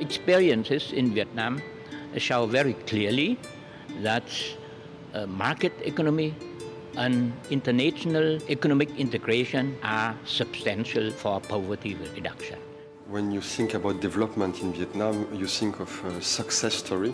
Experiences in Vietnam show very clearly that market economy and international economic integration are substantial for poverty reduction. When you think about development in Vietnam, you think of a success story.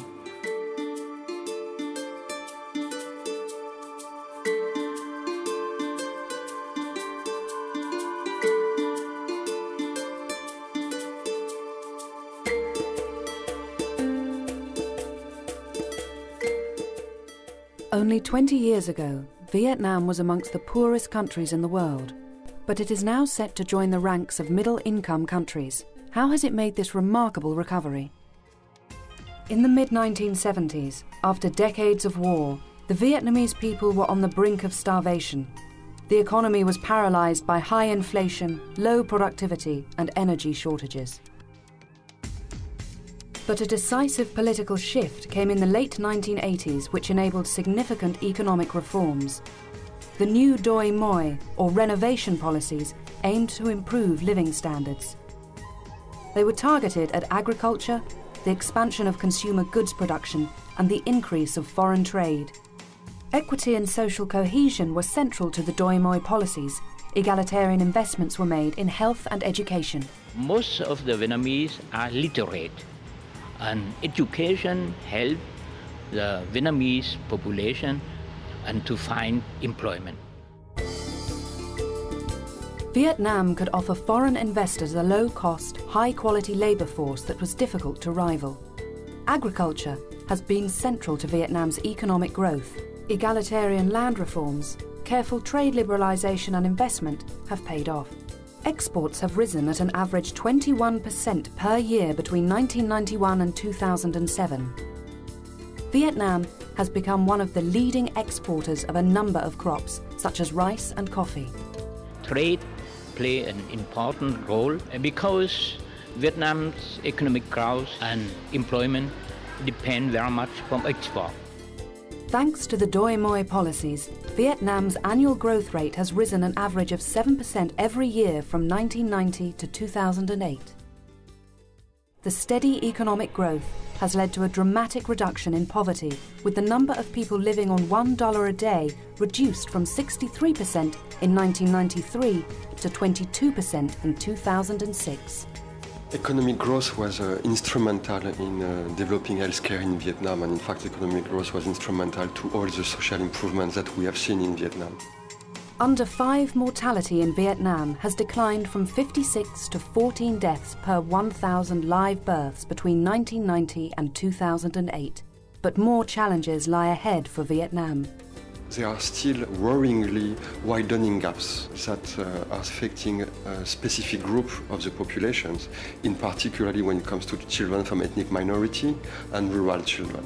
Only 20 years ago, Vietnam was amongst the poorest countries in the world, but it is now set to join the ranks of middle-income countries. How has it made this remarkable recovery? In the mid-1970s, after decades of war, the Vietnamese people were on the brink of starvation. The economy was paralyzed by high inflation, low productivity, and energy shortages. But a decisive political shift came in the late 1980s, which enabled significant economic reforms. The new Doi Moi, or renovation policies, aimed to improve living standards. They were targeted at agriculture, the expansion of consumer goods production, and the increase of foreign trade. Equity and social cohesion were central to the Doi Moi policies. Egalitarian investments were made in health and education. Most of the Vietnamese are literate, and education helped the Vietnamese population and to find employment. Vietnam could offer foreign investors a low-cost, high-quality labour force that was difficult to rival. Agriculture has been central to Vietnam's economic growth. Egalitarian land reforms, careful trade liberalisation and investment have paid off. Exports have risen at an average 21% per year between 1991 and 2007. Vietnam has become one of the leading exporters of a number of crops, such as rice and coffee. Trade play an important role because Vietnam's economic growth and employment depend very much from export. Thanks to the Doi Moi policies, Vietnam's annual growth rate has risen an average of 7% every year from 1990 to 2008. The steady economic growth has led to a dramatic reduction in poverty, with the number of people living on $1 a day reduced from 63% in 1993 to 22% in 2006. Economic growth was instrumental in developing healthcare in Vietnam, and in fact economic growth was instrumental to all the social improvements that we have seen in Vietnam. Under 5 mortality in Vietnam has declined from 56 to 14 deaths per 1,000 live births between 1990 and 2008. But more challenges lie ahead for Vietnam. There are still worryingly widening gaps that are affecting a specific group of the populations, in particularly when it comes to children from ethnic minority and rural children.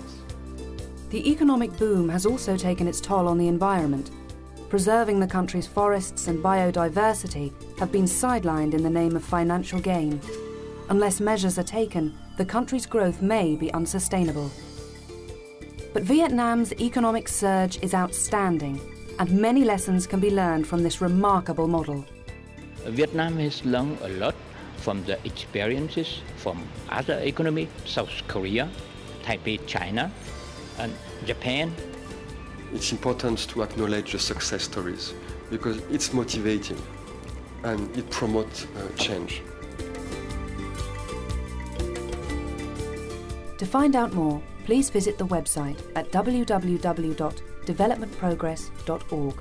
The economic boom has also taken its toll on the environment. Preserving the country's forests and biodiversity have been sidelined in the name of financial gain. Unless measures are taken, the country's growth may be unsustainable. But Vietnam's economic surge is outstanding, and many lessons can be learned from this remarkable model. Vietnam has learned a lot from the experiences from other economies, South Korea, Taipei, China, and Japan. It's important to acknowledge the success stories because it's motivating and it promotes change. To find out more, please visit the website at www.developmentprogress.org.